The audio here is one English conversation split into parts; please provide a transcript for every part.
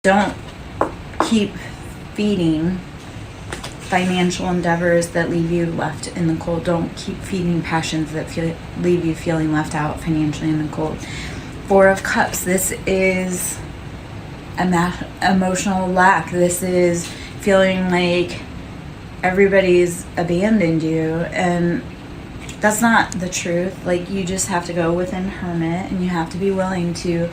Don't keep feeding financial endeavors that leave you left in the cold. Don't keep feeding passions that leave you feeling left out financially in the cold. Four of Cups, this is emotional lack. This is feeling like everybody's abandoned you, and that's not the truth. Like, you just have to go within hermit, and you have to be willing to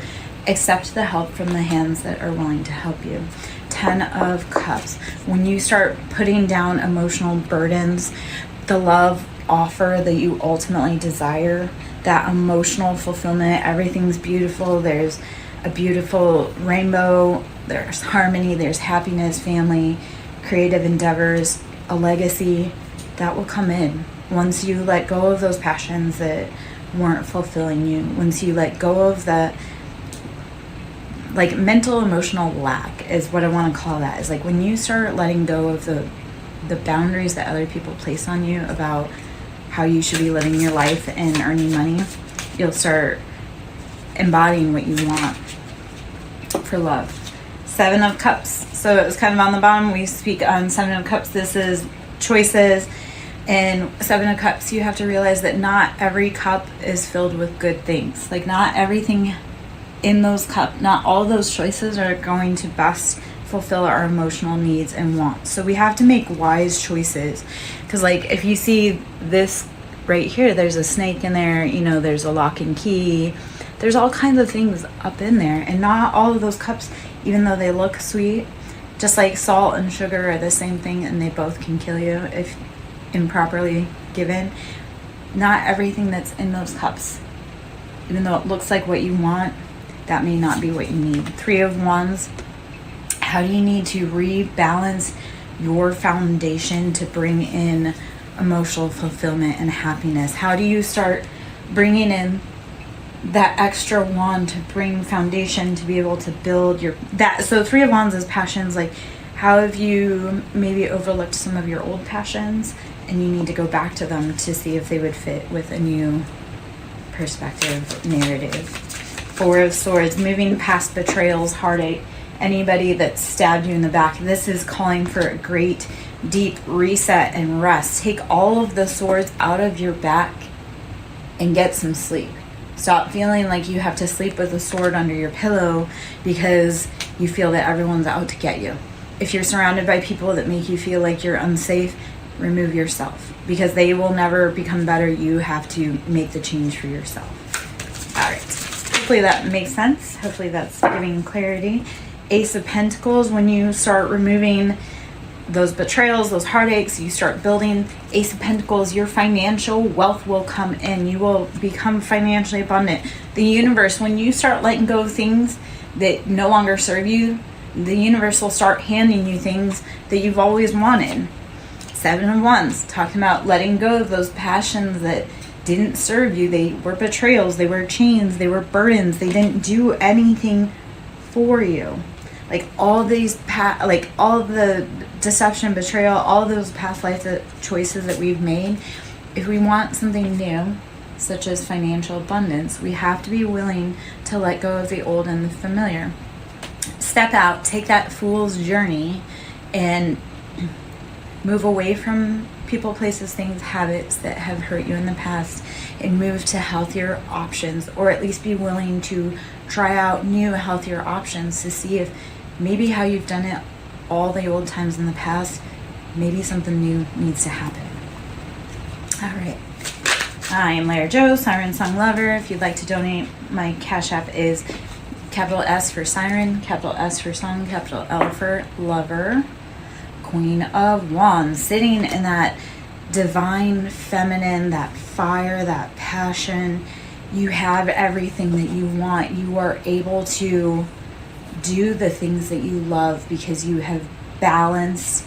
accept the help from the hands that are willing to help you. 10 of Cups. When you start putting down emotional burdens, the love offer that you ultimately desire, that emotional fulfillment, everything's beautiful. There's a beautiful rainbow. There's harmony. There's happiness, family, creative endeavors, a legacy that will come in once you let go of those passions that weren't fulfilling you. Once you let go of the mental emotional lack is what I want to call that. Is like when you start letting go of the boundaries that other people place on you about how you should be living your life and earning money, you'll start embodying what you want for love. 7 of Cups. So it was kind of on the bottom. We speak on 7 of Cups. This is choices. And 7 of Cups, you have to realize that not every cup is filled with good things. Like, not everything in those cups, not all those choices are going to best fulfill our emotional needs and wants. So we have to make wise choices. Because, like, if you see this right here, there's a snake in there, you know, there's a lock and key. There's all kinds of things up in there. And not all of those cups, even though they look sweet, just like salt and sugar are the same thing, and they both can kill you if improperly given. Not everything that's in those cups, even though it looks like what you want, that may not be what you need. 3 of Wands. How do you need to rebalance your foundation to bring in emotional fulfillment and happiness? How do you start bringing in that extra wand to bring foundation to be able to build your that? So 3 of Wands is passions. Like, how have you maybe overlooked some of your old passions, and you need to go back to them to see if they would fit with a new perspective, narrative. 4 of Swords, moving past betrayals, heartache, anybody that stabbed you in the back. This is calling for a great deep reset and rest. Take all of the swords out of your back and get some sleep. Stop feeling like you have to sleep with a sword under your pillow because you feel that everyone's out to get you. If you're surrounded by people that make you feel like you're unsafe, remove yourself, because they will never become better. You have to make the change for yourself. All right. Hopefully that makes sense. Hopefully that's giving clarity. Ace of Pentacles, when you start removing those betrayals, those heartaches, you start building. Ace of Pentacles, your financial wealth will come in. You will become financially abundant. The universe, when you start letting go of things that no longer serve you, the universe will start handing you things that you've always wanted. 7 of Wands, talking about letting go of those passions that didn't serve you. They were betrayals, they were chains, they were burdens, they didn't do anything for you. Like all these all the deception, betrayal, all those past life choices that we've made, if we want something new, such as financial abundance, we have to be willing to let go of the old and the familiar. Step out, take that fool's journey, and move away from people, places, things, habits that have hurt you in the past, and move to healthier options, or at least be willing to try out new, healthier options to see if maybe how you've done it all the old times in the past, maybe something new needs to happen. All right. I am Lara Jo, SirenSong Lover. If you'd like to donate, my Cash App is capital S for Siren, capital S for Song, capital L for Lover. Queen of Wands, sitting in that divine feminine, that fire, that passion. You have everything that you want. You are able to do the things that you love because you have balanced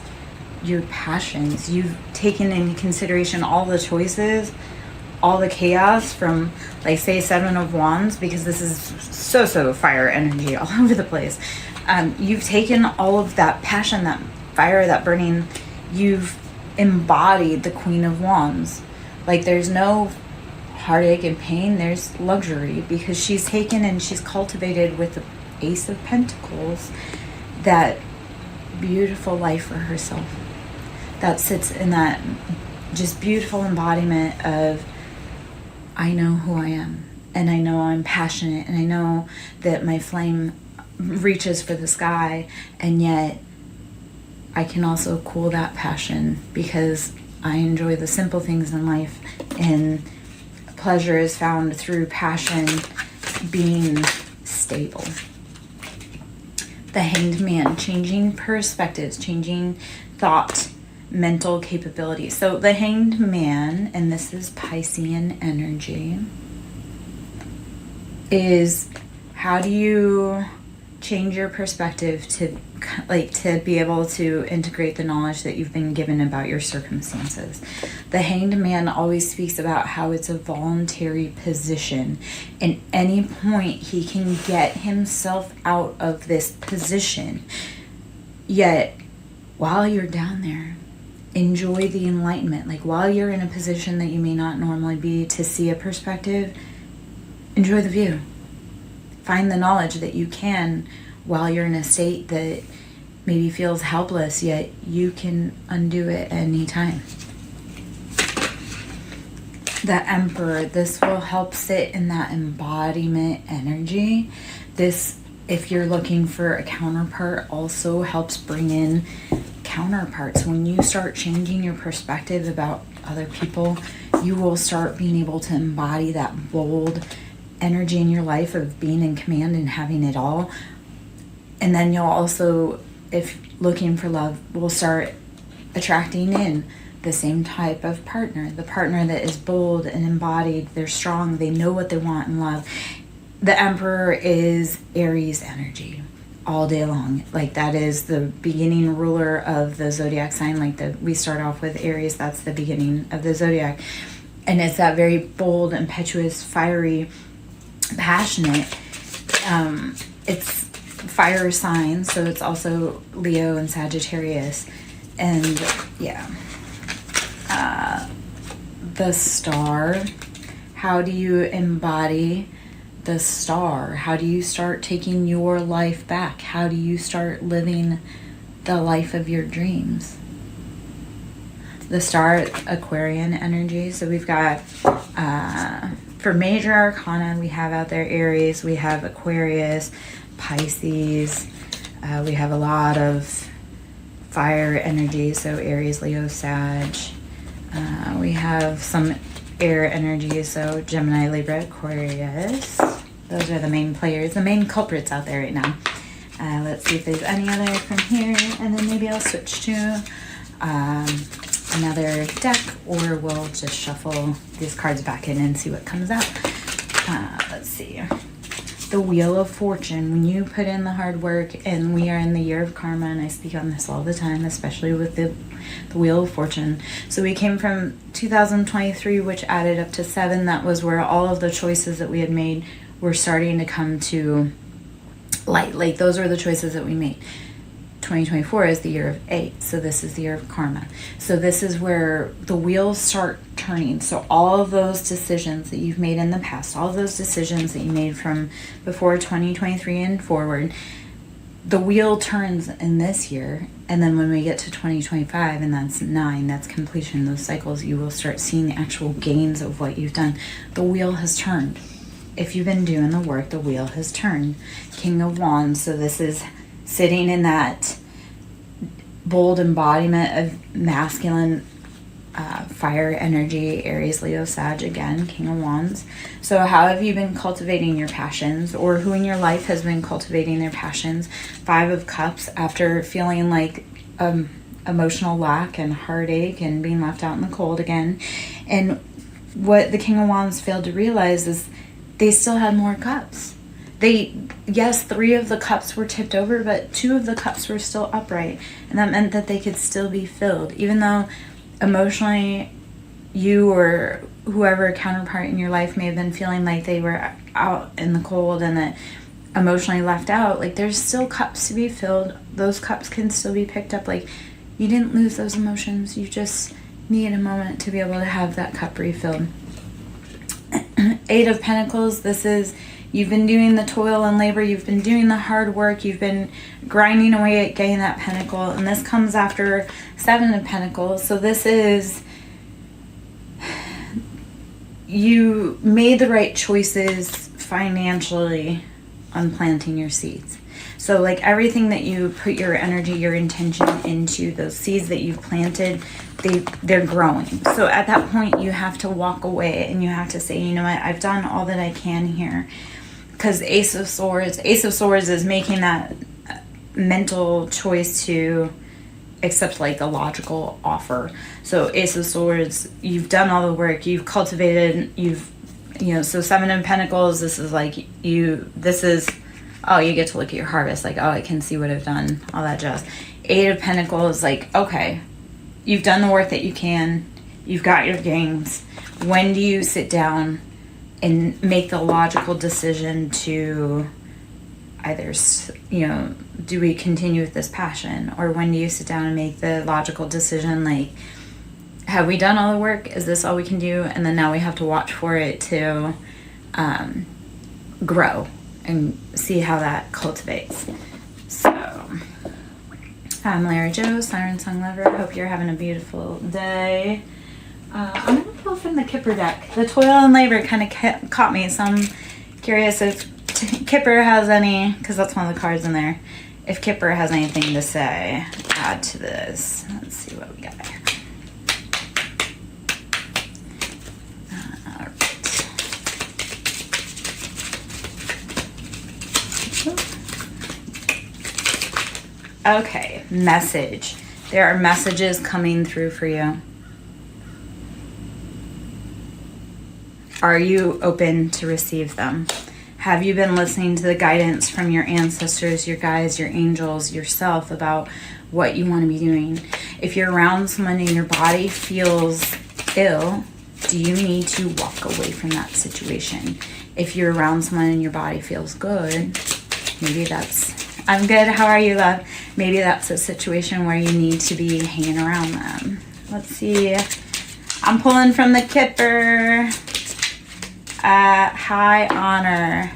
your passions. You've taken into consideration all the choices, all the chaos from, like, say, 7 of Wands, because this is so fire energy all over the place. You've taken all of that passion, that fire, that burning, you've embodied the Queen of Wands. Like, there's no heartache and pain, there's luxury, because she's taken and she's cultivated with the Ace of Pentacles that beautiful life for herself, that sits in that just beautiful embodiment of, I know who I am, and I know I'm passionate, and I know that my flame reaches for the sky, and yet I can also cool that passion because I enjoy the simple things in life, and pleasure is found through passion being stable. The Hanged Man, changing perspectives, changing thought, mental capability. So the Hanged Man, and this is Piscean energy, is how do you change your perspective to be able to integrate the knowledge that you've been given about your circumstances. The Hanged Man always speaks about how it's a voluntary position. At any point he can get himself out of this position. Yet while you're down there, enjoy the enlightenment. Like while you're in a position that you may not normally be to see a perspective, enjoy the view. Find the knowledge that you can while you're in a state that maybe feels helpless, yet you can undo it at any time. The Emperor, this will help sit in that embodiment energy. This, if you're looking for a counterpart, also helps bring in counterparts. When you start changing your perspective about other people, you will start being able to embody that bold energy in your life of being in command and having it all. And then you'll also, if looking for love, will start attracting in the same type of partner, the partner that is bold and embodied, they're strong, they know what they want in love. The Emperor is Aries energy all day long. Like that is the beginning ruler of the zodiac sign. Like we start off with Aries, that's the beginning of the zodiac. And it's that very bold, impetuous, fiery, passionate. It's fire sign, so it's also Leo and Sagittarius. And yeah, the Star, how do you embody the Star? How do you start taking your life back? How do you start living the life of your dreams? The Star, Aquarian energy. So we've got for major arcana, we have out there Aries, we have Aquarius, Pisces, we have a lot of fire energy, so Aries, Leo, Sag. We have some air energy, so Gemini, Libra, Aquarius. Those are the main players, the main culprits out there right now. Let's see if there's any other from here, and then maybe I'll switch to another deck, or we'll just shuffle these cards back in and see what comes out. Let's see. The Wheel of Fortune. When you put in the hard work, and we are in the year of karma, and I speak on this all the time, especially with the Wheel of Fortune. So we came from 2023, which added up to 7. That was where all of the choices that we had made were starting to come to light. Like those are the choices that we made. 2024 is the year of 8, so this is the year of karma. So this is where the wheels start turning. So all of those decisions that you've made in the past, all of those decisions that you made from before 2023 and forward, the wheel turns in this year. And then when we get to 2025, and that's 9, that's completion, those cycles, you will start seeing the actual gains of what you've done. The wheel has turned. If you've been doing the work, the wheel has turned. King of Wands, so this is sitting in that bold embodiment of masculine fire energy, Aries, Leo, Sag, again, King of Wands. So how have you been cultivating your passions, or who in your life has been cultivating their passions? 5 of Cups, after feeling like emotional lack and heartache and being left out in the cold again. And what the King of Wands failed to realize is they still had more cups. Yes, 3 of the cups were tipped over, but 2 of the cups were still upright. And that meant that they could still be filled. Even though emotionally you or whoever counterpart in your life may have been feeling like they were out in the cold and that emotionally left out, like there's still cups to be filled. Those cups can still be picked up. Like you didn't lose those emotions. You just need a moment to be able to have that cup refilled. 8 of Pentacles, this is You've been doing the toil and labor. You've been doing the hard work. You've been grinding away at getting that pentacle. And this comes after 7 of Pentacles. So this is, you made the right choices financially on planting your seeds. So like everything that you put your energy, your intention into, those seeds that you've planted, they're growing. So at that point you have to walk away and you have to say, you know what, I've done all that I can here. Because Ace of Swords is making that mental choice to accept like a logical offer. So Ace of Swords, you've done all the work, you've cultivated, so 7 of Pentacles, this is like oh, you get to look at your harvest, like, oh, I can see what I've done, all that jazz. 8 of Pentacles, like, okay, you've done the work that you can, you've got your gains. When do you sit down and make the logical decision to either, do we continue with this passion? Or when do you sit down and make the logical decision, like, have we done all the work? Is this all we can do? And then now we have to watch for it to grow and see how that cultivates. So, I'm Larry Joe, SirenSong Lover. Hope you're having a beautiful day. I'm going to pull from the Kipper deck. The toil and labor kind of caught me, so I'm curious if Kipper has any, because that's one of the cards in there, if Kipper has anything to say, add to this. Let's see what we got here. Okay, message. There are messages coming through for you. Are you open to receive them? Have you been listening to the guidance from your ancestors, your guides, your angels, yourself about what you want to be doing? If you're around someone and your body feels ill, do you need to walk away from that situation? If you're around someone and your body feels good, maybe that's, I'm good, how are you, love? Maybe that's a situation where you need to be hanging around them. Let's see. I'm pulling from the Kipper. High honor.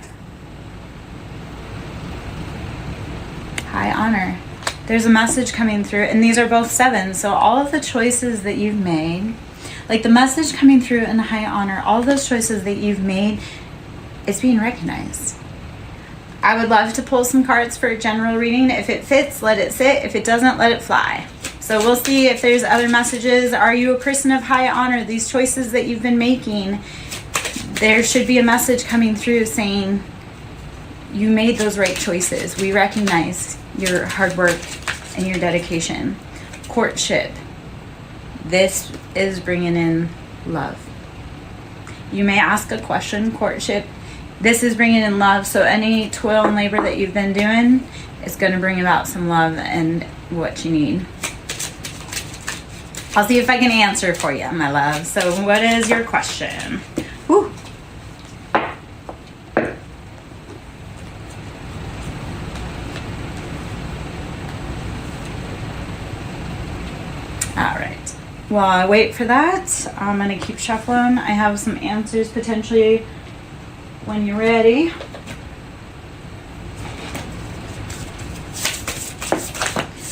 High honor. There's a message coming through, and these are both 7. So all of the choices that you've made, like the message coming through in the high honor, all of those choices that you've made, it's being recognized. I would love to pull some cards for a general reading. If it fits, let it sit. If it doesn't, let it fly. So we'll see if there's other messages. Are you a person of high honor? These choices that you've been making, there should be a message coming through saying you made those right choices. We recognize your hard work and your dedication. Courtship. This is bringing in love. You may ask a question. Courtship. This is bringing in love. So any toil and labor that you've been doing is going to bring about some love and what you need. I'll see if I can answer for you, my love. So what is your question? Whew. All right. While I wait for that, I'm going to keep shuffling. I have some answers potentially when you're ready.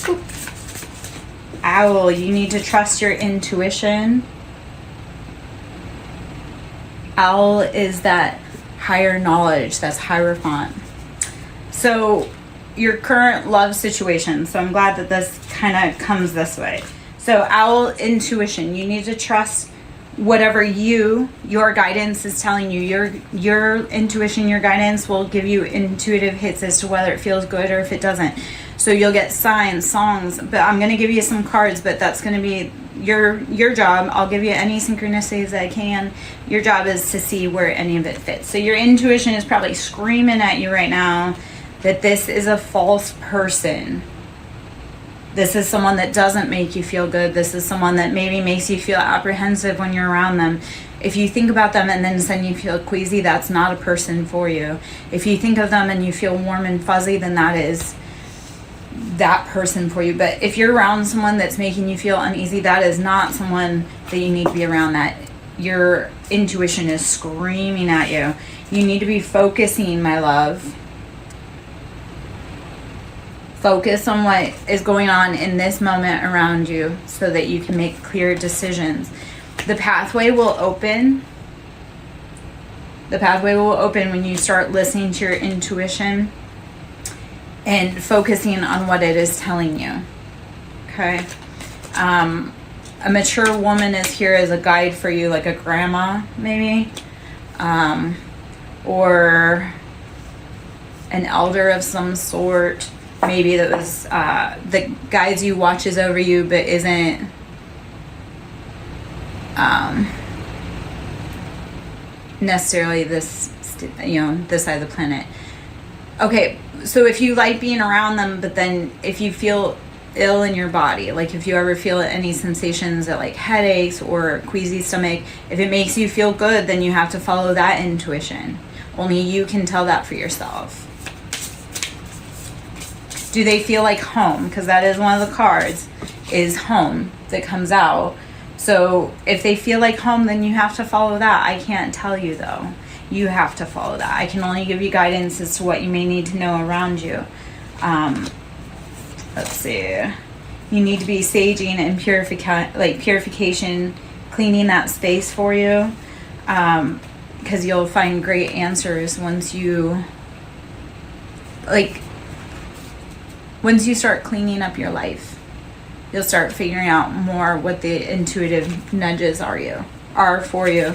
Ooh. Owl, you need to trust your intuition. Owl is that higher knowledge, that's Hierophant. So your current love situation, so I'm glad that this kind of comes this way. So owl, intuition, you need to trust whatever your guidance is telling you. Your intuition, your guidance will give you intuitive hits as to whether it feels good or if it doesn't. So you'll get signs, songs, but I'm going to give you some cards, but that's going to be your job. I'll give you any synchronicities that I can. Your job is to see where any of it fits. So your intuition is probably screaming at you right now that this is a false person. This is someone that doesn't make you feel good. This is someone that maybe makes you feel apprehensive when you're around them. If you think about them and then suddenly you feel queasy, that's not a person for you. If you think of them and you feel warm and fuzzy, then that is that person for you. But if you're around someone that's making you feel uneasy, that is not someone that you need to be around. That intuition is screaming at you. You need to be focusing, my love. Focus on what is going on in this moment around you so that you can make clear decisions. The pathway will open. The pathway will open when you start listening to your intuition and focusing on what it is telling you. Okay? A mature woman is here as a guide for you, like a grandma, maybe. Or an elder of some sort. Maybe that was that guides you, watches over you, but isn't necessarily this, this side of the planet. Okay, so if you like being around them, but then if you feel ill in your body, like if you ever feel any sensations of like headaches or queasy stomach, if it makes you feel good, then you have to follow that intuition. Only you can tell that for yourself. Do they feel like home? Because that is one of the cards, is home, that comes out. So if they feel like home, then you have to follow that. I can't tell you though. You have to follow that. I can only give you guidance as to what you may need to know around you. Let's see. You need to be saging and purification, cleaning that space for you. Because you'll find great answers once you start cleaning up your life. You'll start figuring out more what the intuitive nudges are for you.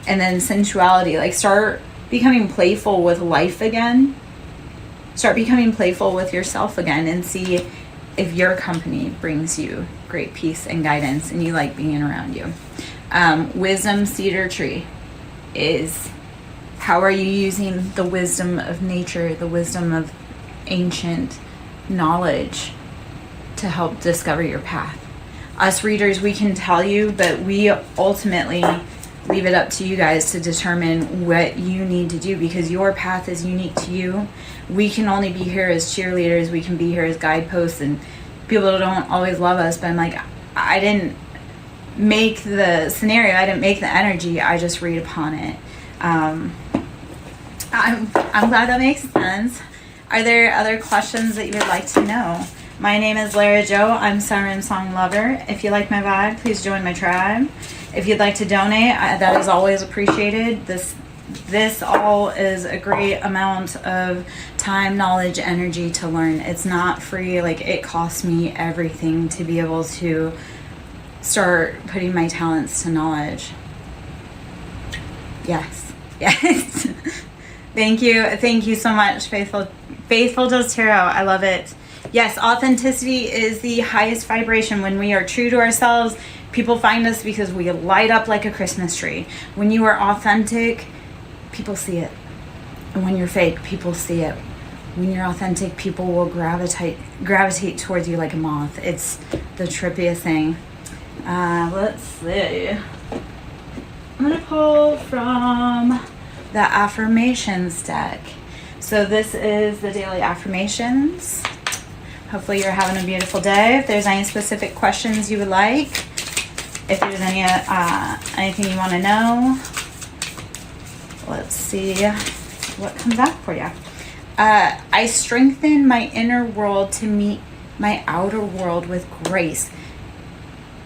And then sensuality, like start becoming playful with life again. Start becoming playful with yourself again and see if your company brings you great peace and guidance and you like being around you. Wisdom cedar tree is, how are you using the wisdom of nature, the wisdom of ancient knowledge to help discover your path? Us readers, we can tell you, but we ultimately leave it up to you guys to determine what you need to do, because your path is unique to you. We can only be here as cheerleaders. We can be here as guideposts, and people don't always love us, but I'm like, I didn't make the scenario. I didn't make the energy. I just read upon it. I'm glad that makes sense. Are there other questions that you would like to know? My name is Lara Jo. I'm SirenSong Lover. If you like my vibe, please join my tribe. If you'd like to donate, that is always appreciated. This all is a great amount of time, knowledge, energy to learn. It's not free. Like, it costs me everything to be able to start putting my talents to knowledge. Yes. Thank you so much, Faithful Does Tarot. I love it. Yes, authenticity is the highest vibration. When we are true to ourselves, people find us because we light up like a Christmas tree. When you are authentic, people see it. And when you're fake, people see it. When you're authentic, people will gravitate towards you like a moth. It's the trippiest thing. Let's see. I'm going to pull from the affirmations deck. So this is the daily affirmations. Hopefully you're having a beautiful day. If there's any specific questions you would like, if there's anything you want to know, let's see what comes out for you. I strengthen my inner world to meet my outer world with grace.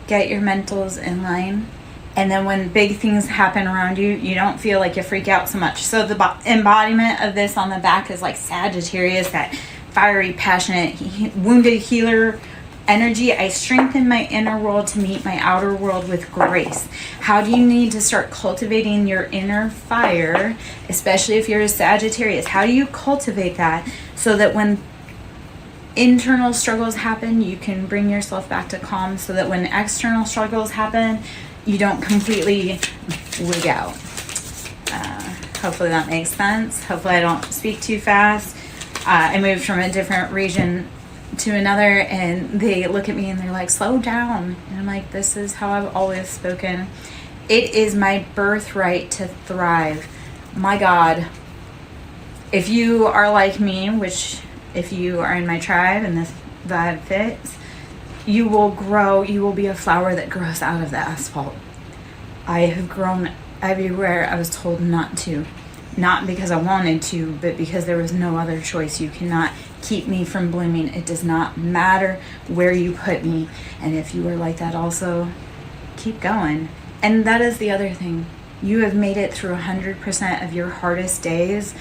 Get your mentals in line. And then when big things happen around you, you don't feel like you freak out so much. So the embodiment of this on the back is like Sagittarius, that fiery, passionate, wounded healer energy. I strengthen my inner world to meet my outer world with grace. How do you need to start cultivating your inner fire, especially if you're a Sagittarius? How do you cultivate that so that when internal struggles happen, you can bring yourself back to calm, so that when external struggles happen, you don't completely wig out? Hopefully that makes sense. Hopefully I don't speak too fast. I moved from a different region to another, and they look at me and they're like, slow down. And I'm like, this is how I've always spoken. It is my birthright to thrive. My God, if you are like me, which if you are in my tribe and this vibe fits, you will grow. You will be a flower that grows out of the asphalt. I have grown everywhere I was told not to. Not because I wanted to, but because there was no other choice. You cannot keep me from blooming. It does not matter where you put me. And if you were like that also, keep going. And that is the other thing. You have made it through 100% of your hardest days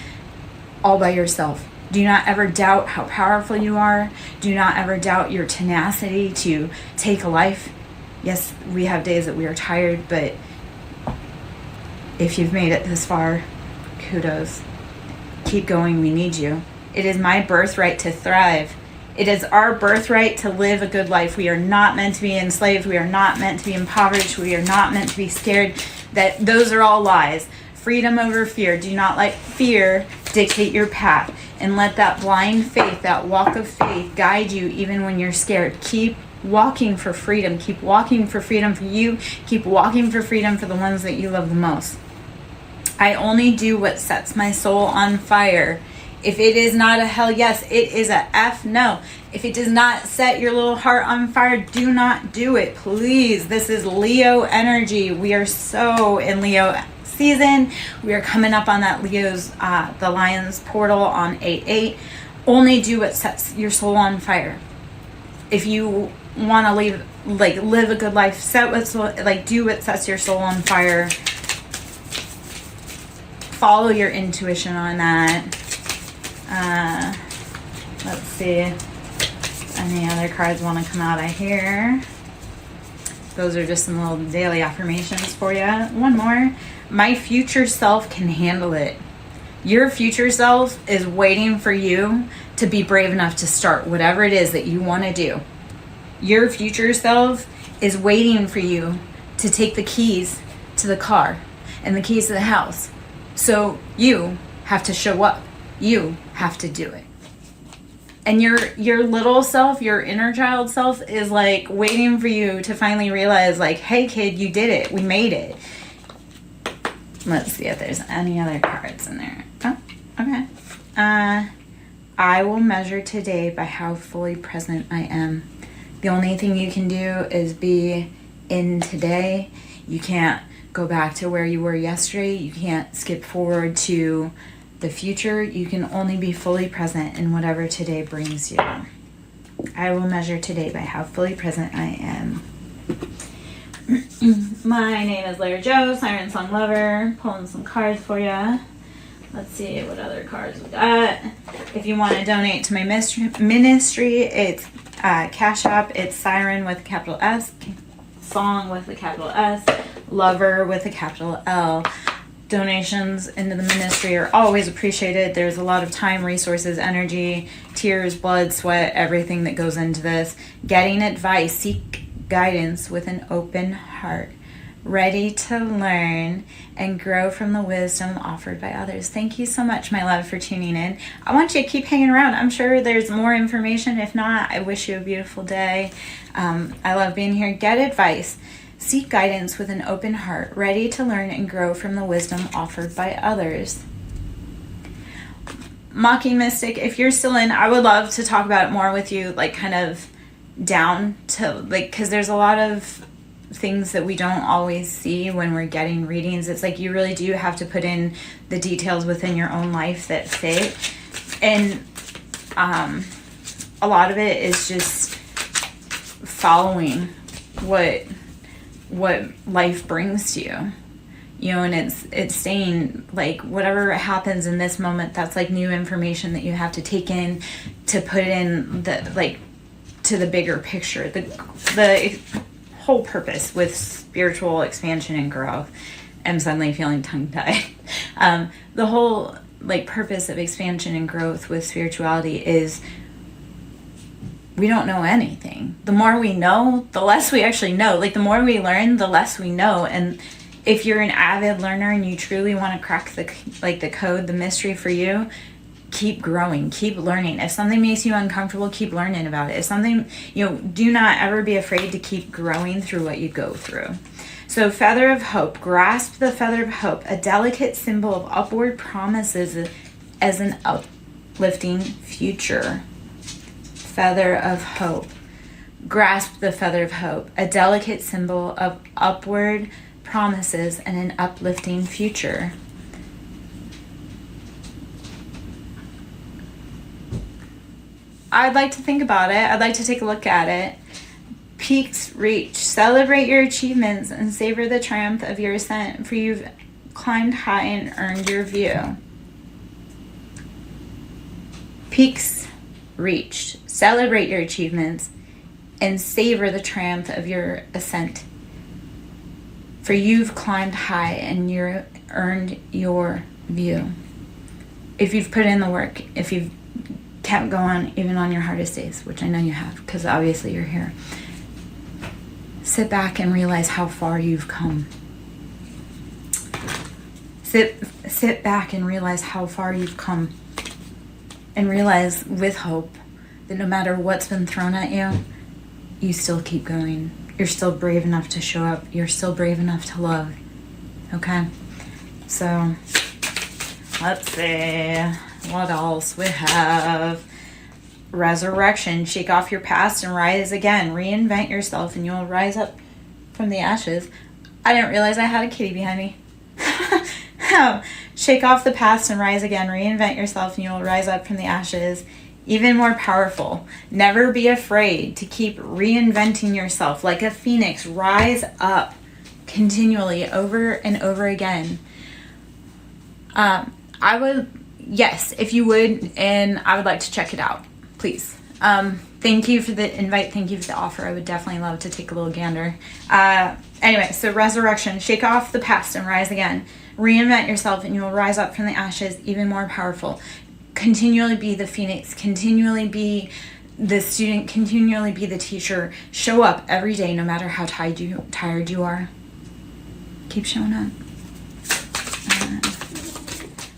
all by yourself. Do not ever doubt how powerful you are. Do not ever doubt your tenacity to take a life. Yes, we have days that we are tired, but if you've made it this far, kudos. Keep going. We need you. It is my birthright to thrive. It is our birthright to live a good life. We are not meant to be enslaved. We are not meant to be impoverished. We are not meant to be scared. Those are all lies. Freedom over fear. Do not let fear dictate your path. And let that blind faith, that walk of faith, guide you even when you're scared. Keep walking for freedom. Keep walking for freedom for you. Keep walking for freedom for the ones that you love the most. I only do what sets my soul on fire. If it is not a hell yes, it is a F no. If it does not set your little heart on fire, do not do it. Please. This is Leo energy. We are so in Leo season. We are coming up on that Leo's, the Lion's portal on 8/8. Only do what sets your soul on fire. If you want to live a good life, do what sets your soul on fire. Follow your intuition on that. Let's see. Any other cards want to come out of here? Those are just some little daily affirmations for you. One more. My future self can handle it. Your future self is waiting for you to be brave enough to start whatever it is that you want to do. Your future self is waiting for you to take the keys to the car and the keys to the house. So you have to show up. You have to do it. And your little self, your inner child self is like waiting for you to finally realize like, hey kid, you did it. We made it. Let's see if there's any other cards in there. Oh, okay. I will measure today by how fully present I am. The only thing you can do is be in today. You can't go back to where you were yesterday. You can't skip forward to the future. You can only be fully present in whatever today brings you. I will measure today by how fully present I am. My name is Larry Joe, SirenSong lover. Pulling some cards for you. Let's see what other cards we got. If you want to donate to my ministry, it's Cash App. It's Siren with a capital S, Song with a capital S, Lover with a capital L. Donations into the ministry are always appreciated. There's a lot of time, resources, energy, tears, blood, sweat, everything that goes into this. Getting advice, seek guidance with an open heart. Ready to learn and grow from the wisdom offered by others. Thank you so much, my love, for tuning in. I want you to keep hanging around. I'm sure there's more information. If not, I wish you a beautiful day. I love being here. Get advice. Seek guidance with an open heart, ready to learn and grow from the wisdom offered by others. Mocking Mystic, if you're still in, I would love to talk about it more with you, like kind of down to, like, because there's a lot of things that we don't always see when we're getting readings. It's like you really do have to put in the details within your own life that fit. And a lot of it is just following what life brings to you, you know, and it's saying like whatever happens in this moment, that's like new information that you have to take in to put in the, like, to the bigger picture, the whole purpose with spiritual expansion and growth. I'm suddenly feeling tongue-tied. The whole like purpose of expansion and growth with spirituality is we don't know anything. The more we know, the less we actually know. Like the more we learn, the less we know. And if you're an avid learner and you truly want to crack the code, the mystery for you, keep growing, keep learning. If something makes you uncomfortable, keep learning about it. If something, do not ever be afraid to keep growing through what you go through. So feather of hope, grasp the feather of hope, a delicate symbol of upward promises as an uplifting future. Feather of hope. Grasp the feather of hope, a delicate symbol of upward promises, and an uplifting future. I'd like to think about it. I'd like to take a look at it. Peaks reached. Celebrate your achievements and savor the triumph of your ascent, for you've climbed high and earned your view. Peaks reached. Celebrate your achievements and savor the triumph of your ascent, for you've climbed high and you've earned your view. If you've put in the work, if you've kept going even on your hardest days, which I know you have, because obviously you're here, sit back and realize how far you've come. Sit back and realize how far you've come, and realize with hope that no matter what's been thrown at you, you still keep going. You're still brave enough to show up. You're still brave enough to love. Okay? So, let's see what else we have. Resurrection. Shake off your past and rise again. Reinvent yourself and you'll rise up from the ashes. I didn't realize I had a kitty behind me. Shake off the past and rise again. Reinvent yourself and you'll rise up from the ashes. Even more powerful. Never be afraid to keep reinventing yourself like a phoenix. Rise up continually over and over again. I would, yes, if you would, and I would like to check it out, please. Thank you for the invite. Thank you for the offer. I would definitely love to take a little gander. Anyway, so resurrection. Shake off the past and rise again. Reinvent yourself and you will rise up from the ashes even more powerful. Continually be the phoenix. Continually be the student. Continually be the teacher. Show up every day no matter how tired you are. Keep showing up.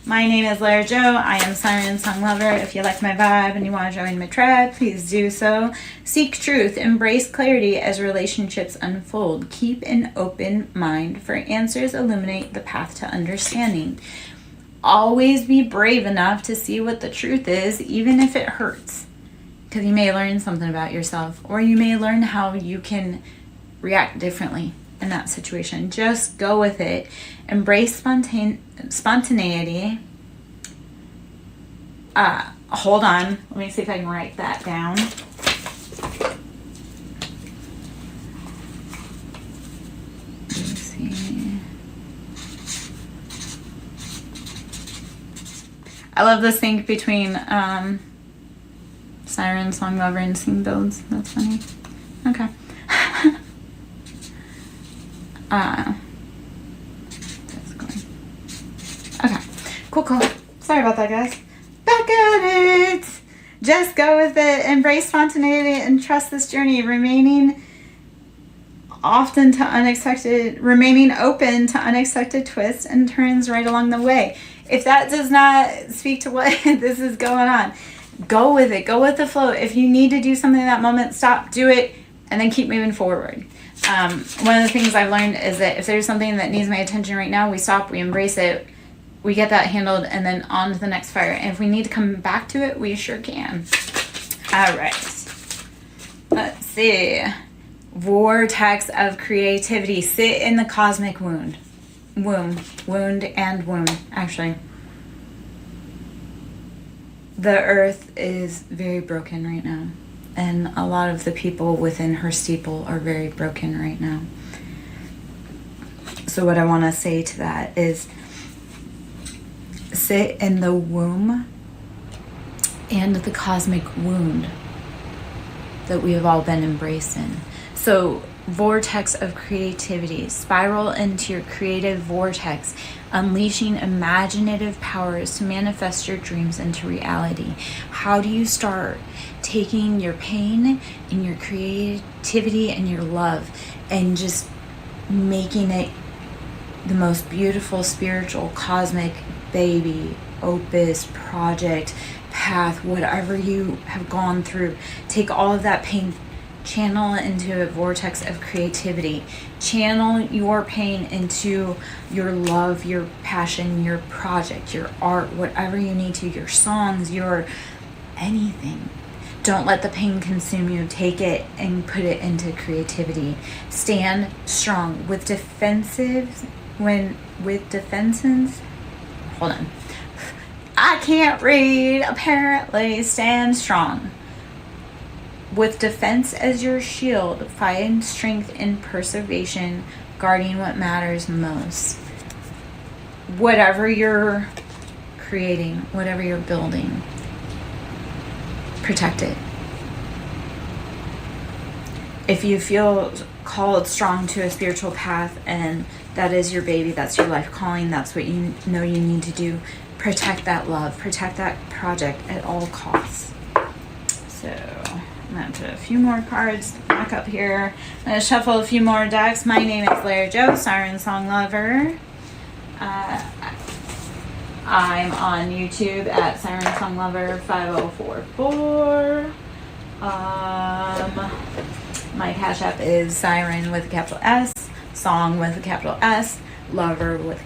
My name is Lara Jo. I am SirenSong lover. If you like my vibe and you want to join my tribe, please do so. Seek truth. Embrace clarity as relationships unfold. Keep an open mind, for answers illuminate the path to understanding. Always be brave enough to see what the truth is, even if it hurts. Because you may learn something about yourself, or you may learn how you can react differently in that situation. Just go with it. Embrace spontaneity. Hold on. Let me see if I can write that down. Let's see. I love the sync between SirenSong lover and Sing Builds. That's funny. Okay. That's going. Okay. Cool. Sorry about that, guys. Back at it. Just go with it. Embrace spontaneity and trust this journey. Remaining open to unexpected twists and turns right along the way. If that does not speak to what this is going on, go with it. Go with the flow. If you need to do something in that moment, stop, do it, and then keep moving forward. One of the things I've learned is that if there's something that needs my attention right now, we stop, we embrace it, we get that handled, and then on to the next fire. And if we need to come back to it, we sure can. All right. Let's see. Vortex of creativity. Sit in the cosmic wound, actually. The earth is very broken right now. And a lot of the people within her steeple are very broken right now. So what I want to say to that is, sit in the womb and the cosmic wound that we have all been embraced in. So vortex of creativity. Spiral into your creative vortex, unleashing imaginative powers to manifest your dreams into reality. How do you start? Taking your pain and your creativity and your love and just making it the most beautiful, spiritual, cosmic baby, opus, project, path, whatever you have gone through. Take all of that pain, channel it into a vortex of creativity. Channel your pain into your love, your passion, your project, your art, whatever you need to, your songs, your anything. Don't let the pain consume you. Take it and put it into creativity. Stand strong. With defensives, hold on. I can't read, apparently. Stand strong. With defense as your shield, find strength in preservation, guarding what matters most. Whatever you're creating, whatever you're building, protect it. If you feel called strong to a spiritual path and that is your baby, that's your life calling, that's what you know you need to do, protect that love, protect that project at all costs. So I'm going to put a few more cards back up here. I'm going to shuffle a few more decks. My name is Blair Joe, SirenSong Lover. I'm on YouTube at SirenSong Lover 5044. My Cash App is Siren with a capital S, Song with a capital S, Lover with